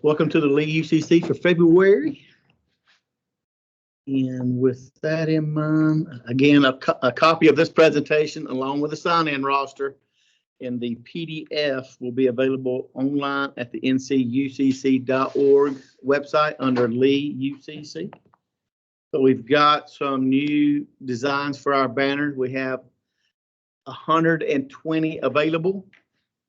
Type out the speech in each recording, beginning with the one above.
Welcome to the Lee UCC for February. And with that in mind, again, a copy of this presentation along with the sign-in roster and the PDF will be available online at the ncucc.org website under Lee UCC. So we've got some new designs for our banners. We have 120 available.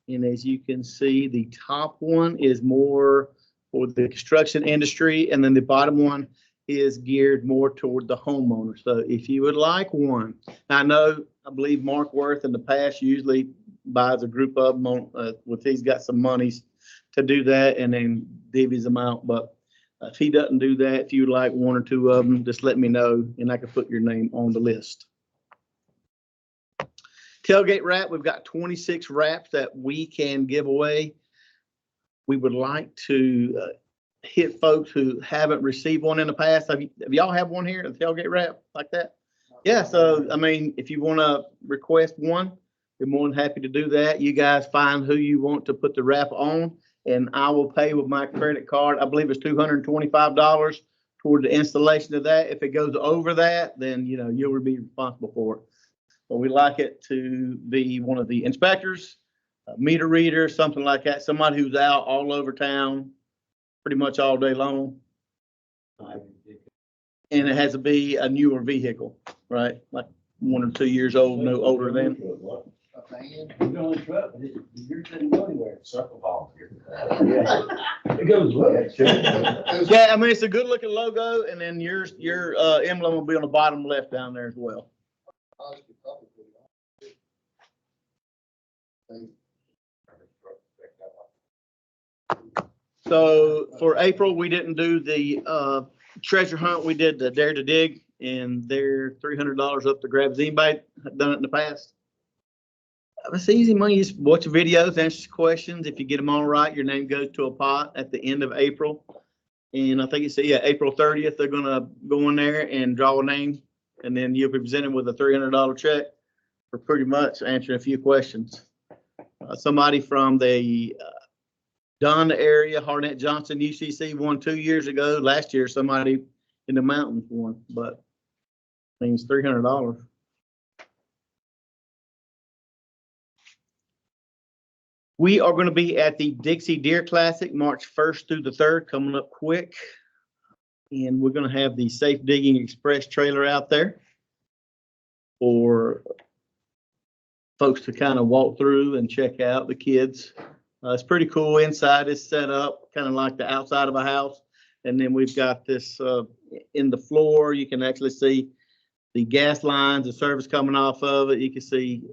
And as you can see, the top one is more for the construction industry, and then the bottom one is geared more toward the homeowner. So if you would like one, I believe Mark Worth in the past usually buys a group of them on, he's got some monies to do that and then divvies them out. But if he doesn't do that, if you would like one or two of them, just let me know and I can put your name on the list. Tailgate wrap, we've got 26 wraps that we can give away. We would like to hit folks who haven't received one in the past. Have y'all have one here, a tailgate wrap like that? Yeah, so I mean, if you want to request one, we're more than happy to do that. You guys find who you want to put the wrap on, and I will pay with my credit card. I believe it's $225 toward the installation of that. If it goes over that, then you'll be responsible for it. But we like it to be one of the inspectors, a meter reader, something like that, somebody who's out all over town pretty much all day long. And it has to be a newer vehicle, right? Like 1 or 2 years old, no older than. Yeah, I mean, it's a good looking logo, and then your emblem will be on the bottom left down there as well. So for April, we didn't do the treasure hunt. We did the Dare to Dig, and they're $300 up to grabs. Anybody done it in the past? It's easy money. You just watch the videos, answer questions. If you get them all right, your name goes to a pot at the end of April. And I think it's April 30th. They're gonna go in there and draw a name, and then you'll be presented with a $300 check for pretty much answering a few questions. Somebody from the Dunn area, Harnett Johnson, UCC won 2 years ago. Last year, somebody in the mountains won, but I mean, it's $300. We are going to be at the Dixie Deer Classic, March 1st through the 3rd, coming up quick. And we're going to have the Safe Digging Express trailer out there for folks to kind of walk through and check out, the kids. It's pretty cool. Inside is set up kind of like the outside of a house. And then we've got this in the floor. You can actually see the gas lines, the service coming off of it. You can see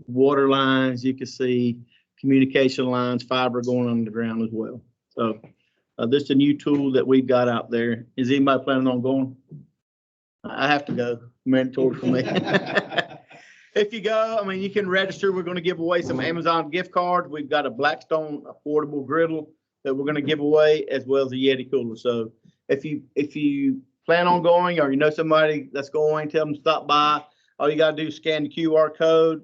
water lines. You can see communication lines, fiber going underground as well. So this is a new tool that we've got out there. Is anybody planning on going? I have to go. Mandatory for me. If you go, I mean, you can register. We're going to give away some Amazon gift cards. We've got a Blackstone affordable griddle that we're going to give away, as well as a Yeti cooler. So if you plan on going, or you know somebody that's going, tell them to stop by. All you got to do is scan the QR code.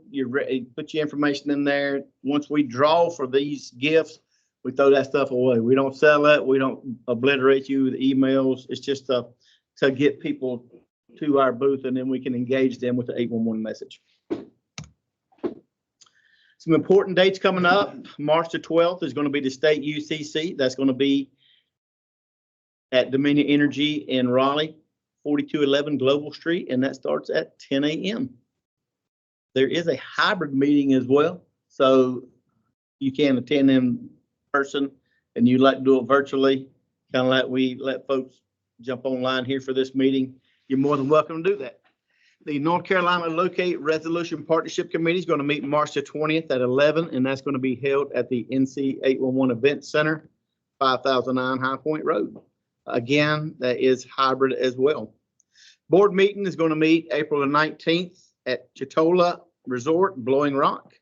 Put your information in there. Once we draw for these gifts, we throw that stuff away. We don't sell it. We don't obliterate you with emails. It's just to get people to our booth, and then we can engage them with the 811 message. Some important dates coming up. March the 12th is going to be the state UCC. That's going to be at Dominion Energy in Raleigh, 4211 Global Street, and that starts at 10 a.m. There is a hybrid meeting as well, so you can attend in person, and you like to do it virtually, kind of like we let folks jump online here for this meeting. You're more than welcome to do that. The North Carolina Locate Resolution Partnership Committee is going to meet March the 20th at 11, and that's going to be held at the NC 811 Event Center, 5009 High Point Road. Again, that is hybrid as well. Board meeting is going to meet April the 19th at Chitola Resort, Blowing Rock.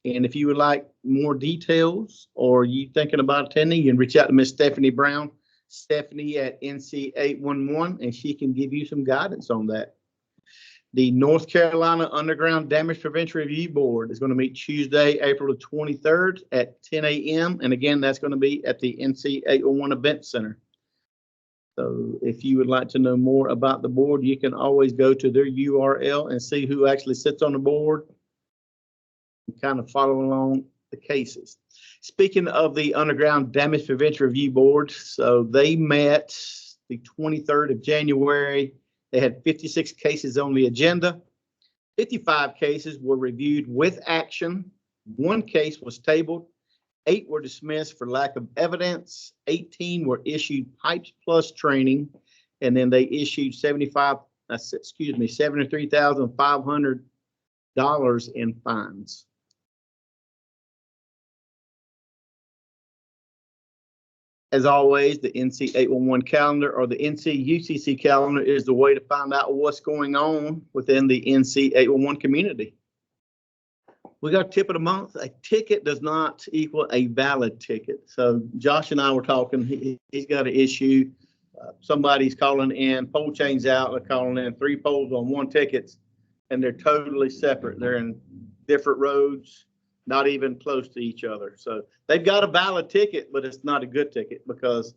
And if you would like more details, or you thinking about attending, you can reach out to Miss Stephanie Brown, Stephanie at NC 811, and she can give you some guidance on that. The North Carolina Underground Damage Prevention Review Board is going to meet Tuesday, April the 23rd at 10 a.m. And again, that's going to be at the NC 811 Event Center. So if you would like to know more about the board, you can always go to their URL and see who actually sits on the board and kind of follow along the cases. Speaking of the Underground Damage Prevention Review Board, so they met the 23rd of January. They had 56 cases on the agenda. 55 cases were reviewed with action. 1 case was tabled. 8 were dismissed for lack of evidence. 18 were issued Pipes Plus training, and then they issued $73,500 in fines. As always, the NC 811 calendar or the NC UCC calendar is the way to find out what's going on within the NC 811 community. We got a tip of the month. A ticket does not equal a valid ticket. So Josh and I were talking. He's got an issue. Somebody's calling in, pole chains out. They're calling in 3 poles on 1 ticket, and they're totally separate. They're in different roads, not even close to each other. So they've got a valid ticket, but it's not a good ticket because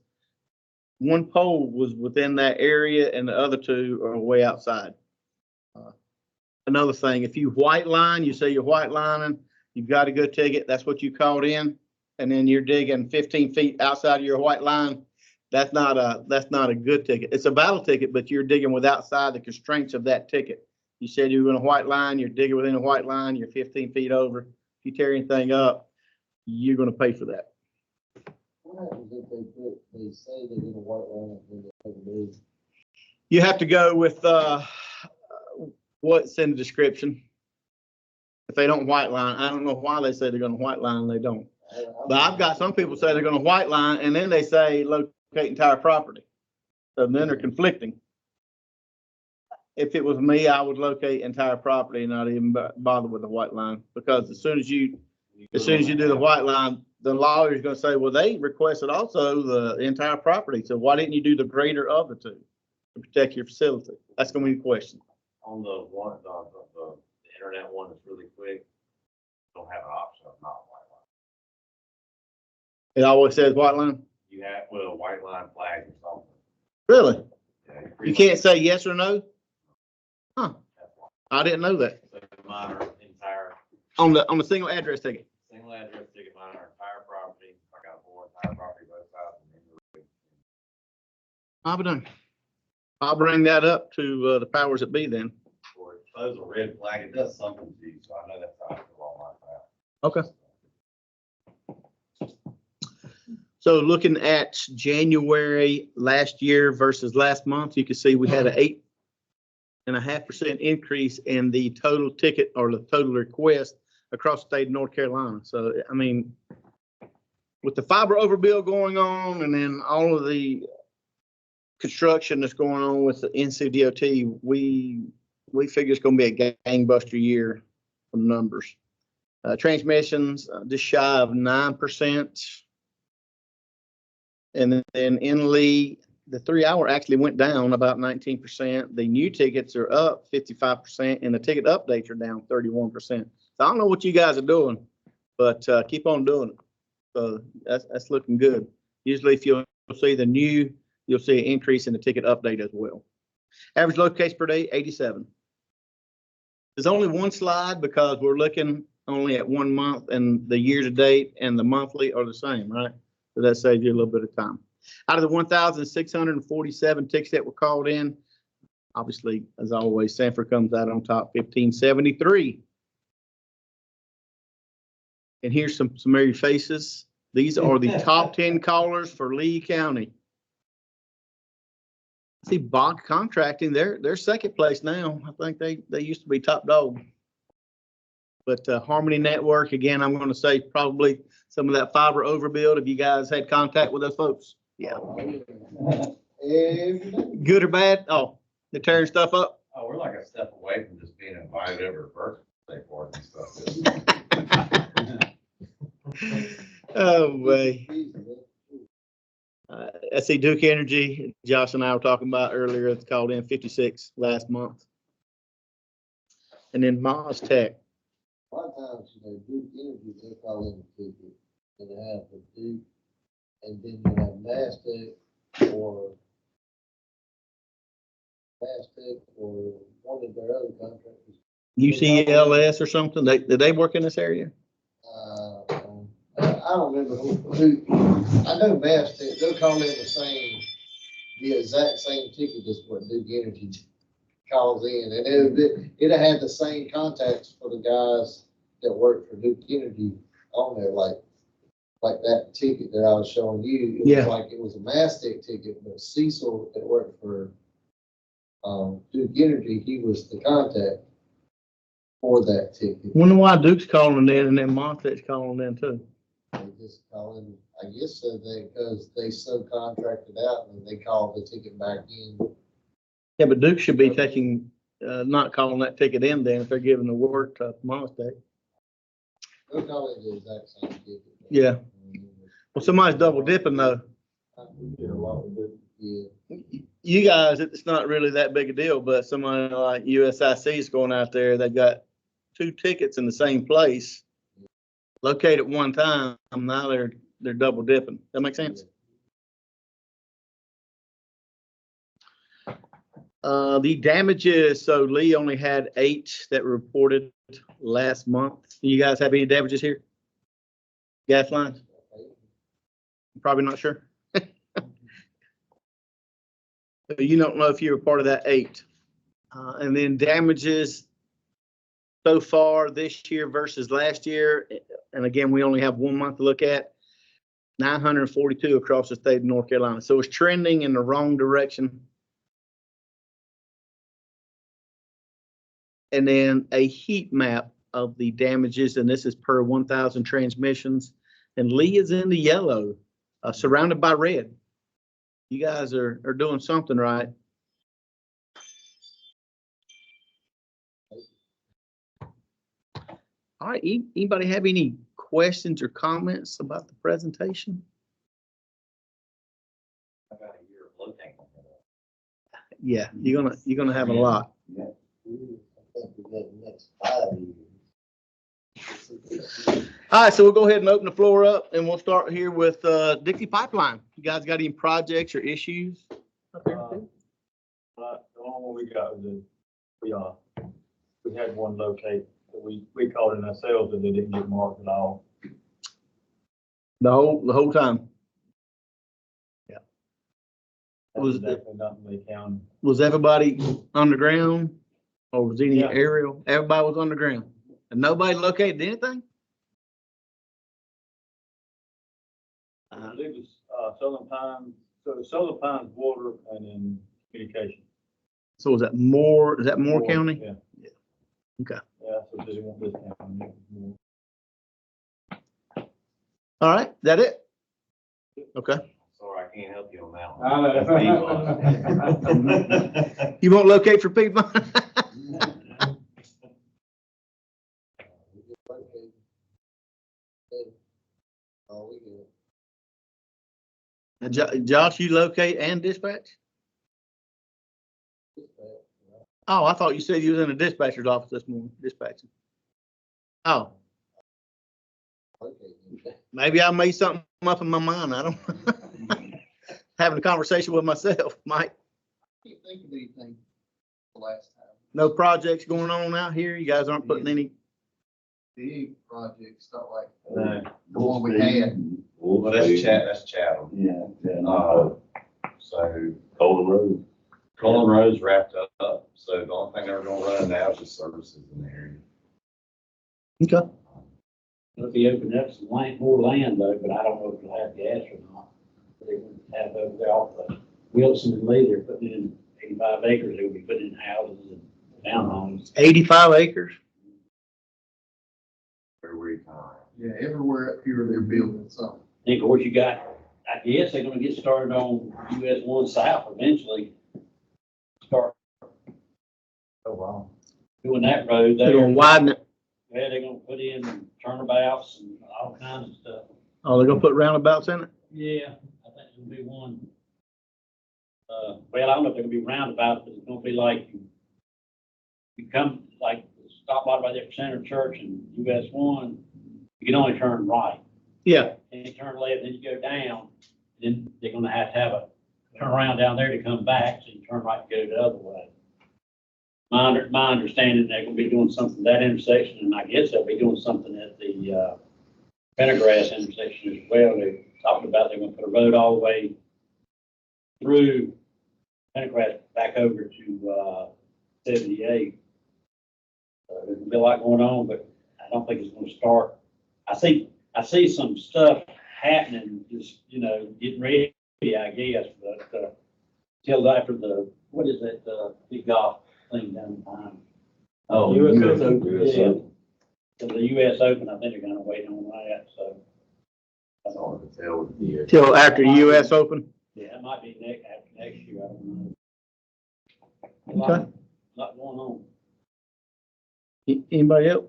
1 pole was within that area and the other 2 are way outside. Another thing, if you white line, you say you're white lining, you've got a good ticket, that's what you called in, and then you're digging 15 feet outside of your white line, that's not a good ticket. It's a valid ticket, but you're digging with outside the constraints of that ticket. You said you were in a white line, you're digging within a white line, you're 15 feet over. If you tear anything up, you're going to pay for that. What happens if they say they did a white line and they take a move? You have to go with what's in the description. If they don't white line, I don't know why they say they're going to white line and they don't. But I've got some people say they're going to white line and then they say locate entire property. So then they're conflicting. If it was me, I would locate entire property and not even bother with the white line, because as soon as you do the white line, the lawyer is going to say, well, they requested also the entire property. So why didn't you do the greater of the 2 to protect your facility? That's going to be the question. On the one, the internet one that's really quick, don't have an option of not white line. It always says white line? You have, with a white line flag or something. Really? Yeah, you can't say yes or no? Huh. I didn't know that. So mine are entire. On the single address ticket. Single address ticket, mine are entire property. I got a full entire property both sides. I'll bring that up to the powers that be then. Or expose a red flag, it does something to you, so I know that's how I feel on my Okay. So looking at January last year versus last month, you can see we had an 8.5% increase in the total ticket or the total request across the state of North Carolina. So, I mean, with the fiber overbuild going on and then all of the construction that's going on with the NCDOT, we figure it's going to be a gangbuster year from numbers. Transmissions just shy of 9%. And then in Lee, the 3-hour actually went down about 19%. The new tickets are up 55%, and the ticket updates are down 31%. So I don't know what you guys are doing, but keep on doing it. So that's looking good. Usually, if you'll see the new, you'll see an increase in the ticket update as well. Average load case per day, 87. There's only one slide because we're looking only at 1 month, and the year to date and the monthly are the same, right? So that saves you a little bit of time. Out of the 1,647 tickets that were called in, obviously, as always, Sanford comes out on top, 1,573. And here's some familiar faces. These are the top 10 callers for Lee County. See, Bach Contracting, they're second place now. I think they used to be top dog. But Harmony Network, again, I'm going to say probably some of that fiber overbuild. Have you guys had contact with those folks? Yeah. Good or bad? Oh, they're tearing stuff up? Oh, we're like a step away from just being invited over to birthday parties and stuff. Oh, way. SC Duke Energy, Josh and I were talking about earlier, it's called in 56 last month. and then Mars Tech. A lot of times, Duke Energy, they call in a ticket, and they have the Duke, and then you have Mastic or one of their other contractors. UCLS or something. Did they work in this area? I don't remember who, I know Mastic, they'll call in the exact same ticket as what Duke Energy calls in, and it'll have the same contacts for the guys that work for Duke Energy on there, like that ticket that I was showing you. It was like, it was a Mastic ticket, but Cecil that worked for Duke Energy, he was the contact for that ticket. Wonder why Duke's calling in and then Mars Tech's calling in too. They just calling, I guess so because they subcontracted out and they called the ticket back in. Yeah, but Duke should be taking, not calling that ticket in then if they're giving the work to Mars Tech. They'll call it the exact same ticket. Yeah. Well, somebody's double dipping though. Yeah. You guys, it's not really that big a deal, but somebody like USIC is going out there, they've got 2 tickets in the same place, located at one time, now they're double dipping. That make sense? The damages, so Lee only had 8 that were reported last month. Do you guys have any damages here? Gas lines? Probably not sure. You don't know if you were part of that 8. And then damages so far this year versus last year, and again, we only have 1 month to look at, 942 across the state of North Carolina. So it's trending in the wrong direction. And then a heat map of the damages, and this is per 1,000 transmissions. And Lee is in the yellow, surrounded by red. You guys are doing something right. All right, anybody have any questions or comments about the presentation? I got a year of looking. Yeah, you're gonna have a lot. I think we got the next 5 years. All right, so we'll go ahead and open the floor up, and we'll start here with Dixie Pipeline. You guys got any projects or issues? The only one we got was we had one locate, that we called in ourselves and they didn't get marked at all. The whole time. Yeah. That Was was definitely nothing they counted. Was everybody underground, or was any Yeah. aerial? Everybody was underground, and nobody located anything. I believe it's Southern Pines, so the Southern Pines water and then communication. So is that Moore County? Yeah. Okay. Yeah, so they want this county. All right, that it? Okay. Sorry, I can't help you on that one. You won't locate for Piedmont? Oh, we do. Josh, you locate and dispatch? Oh, I thought you said you was in the dispatcher's office this morning, dispatching. Oh, maybe I made something up in my mind. I don't. Having a conversation with myself, Mike. Can't think of anything the last time. No projects going on out here? You guys aren't putting any? Big projects, not like No. the one we had. Well, that's Chatham. Yeah. So Golden Colin Road's wrapped up, so the only thing they're gonna run now is just services in the area. Okay. It'll be opening up some more land though, but I don't know if it'll have gas or not. They would have over there off of Wilson and Lee, they're putting in 85 acres, they'll be putting in houses and townhomes. 85 acres? Where we kind Yeah, everywhere up here they're building something. Then of course you got, I guess they're gonna get started on US 1 South eventually. Start Oh, wow. doing that road They're there. gonna widen it. Yeah, they're gonna put in turnabouts and all kinds of stuff. Oh, they're gonna put roundabouts in it? Yeah, I think there'll be one. Well, I don't know if there'll be roundabouts, but it's gonna be like you come, like, stop by there for Center Church and US 1, you can only turn right. Yeah, And you turn left, then you go down, then they're gonna have a turn around down there to come back, so you turn right and go the other way. My understanding, they're gonna be doing something at that intersection, and I guess they'll be doing something at the, Pendergrass intersection as well. They talked about they're gonna put a road all the way through Pendergrass back over to, 78. There's gonna be a lot going on, but I don't think it's gonna start. I see some stuff happening, just, getting ready, I guess, but, till after what is that, big golf thing down the line? Oh, US Open. Yeah. So the US Open, I think they're gonna wait on that, so. That's all I can tell with the. till after US Open. Yeah, it might be after next year, I don't know. Okay. Lot going on. Anybody else?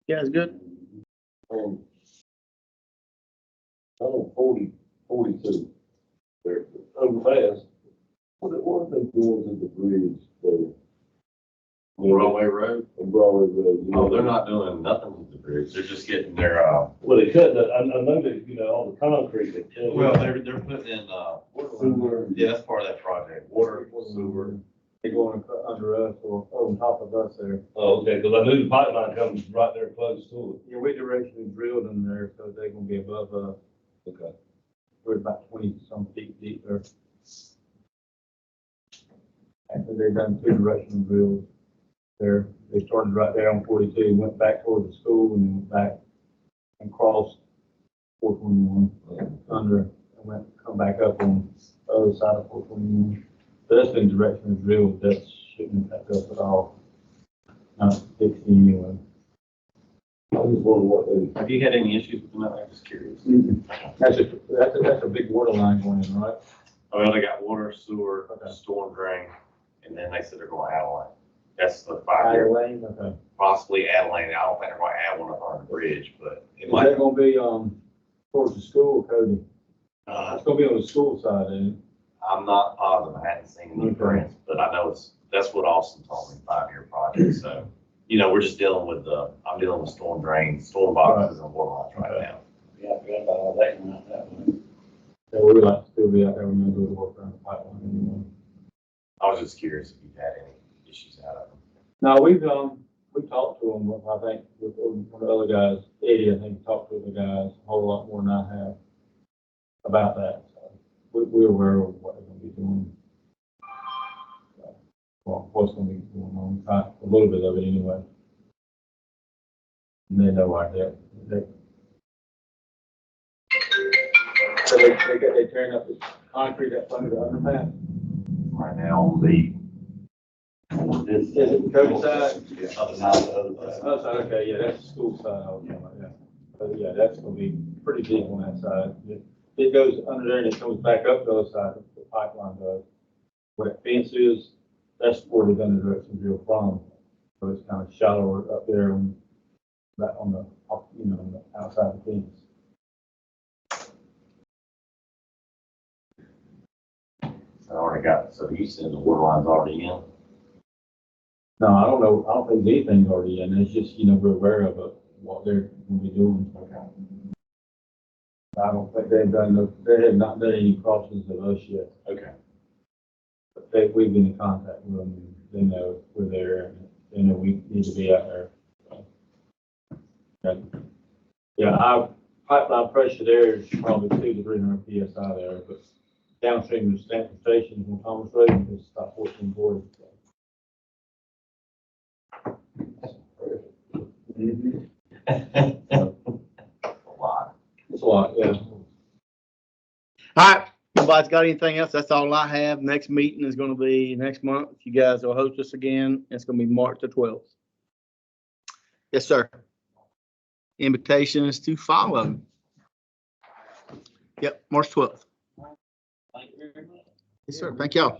You guys good? I don't 42. They're overpass. What are they doing to the bridge there? Broadway Road? On Broadway Road. Oh, they're not doing nothing with the bridge. They're just getting their, Well, they cut that, I know that, all the concrete they cut. well, they're putting in, Sewer. yeah, that's part of that project. Water, sewer. They're going under us or on top of us there. Oh, okay, because I knew the pipeline comes right there close to Yeah, we directionally drilled in there, so they're gonna be above us. it. Okay. We're about 20-some feet deep there. After they done 2 directional drills there, they started right there on 42, went back toward the school and then went back and crossed 421 under and come back up on the other side of 421. So that's been directionally drilled. That shouldn't impact us at all. Not 60 anyway. I just wonder what they. Have you had any issues with them? I'm just curious. That's a big water line going in, right? Oh, well, they got water, sewer, Okay. storm drain, and then they said they're going to add a lane. That's the 5-year, Lane, okay. possibly add a lane. I don't think they're going to add one up on the bridge, but it Is might. that gonna be, towards the school, Cody? Uh, It's gonna be on the school side, ain't I'm not positive. I hadn't seen any Okay. prints, but I know that's what Austin told me, 5-year project. So, we're just dealing with I'm dealing with storm drains, storm boxes and water lines right Okay. now. Yeah, I forgot about all that one out that way. it? Yeah, we would like to still be out there when we do the work around the pipeline anyway. I was just curious if you've had any issues out of them. No, we talked to them, I think, with one of the other guys, Eddie, I think, talked to the guys a whole lot more than I have about that. So we're aware of what they're gonna be doing. Well, what's gonna be going on, a little bit of it anyway. And they know our depth. So they tearing up the concrete up under the underpass. Right now on the. Is it the Cody side? Yeah, other side, the other side. Oh, so, okay, yeah, that's the school side, I was talking about, yeah. But yeah, that's gonna be pretty deep on that side. It goes under there and it comes back up the other side, the pipeline does. Where that fence is, that's where they're gonna direction drill from. So it's kind of shallower up there and that on the, on the outside of the fence. I already got, so you said the water line's already in? No, I don't know, I don't think anything's already in, it's just, we're aware of it, what they're gonna be doing. I don't think they have not done any crossings of us yet. Okay. But we've been in contact with them, and they know we're there, and they know we need to be out there. Yeah, our pipeline pressure there is probably 200 to 300 PSI there, but downstream of the Stanton Station on Thomas Road is about 1440. A lot. It's a lot, yeah. All right, nobody's got anything else? That's all I have. Next meeting is gonna be next month. You guys will host us again. It's gonna be March the 12th. Yes, sir. Invitations to follow. Yep, March 12th. Thank you very much. Yes, sir. Thank y'all.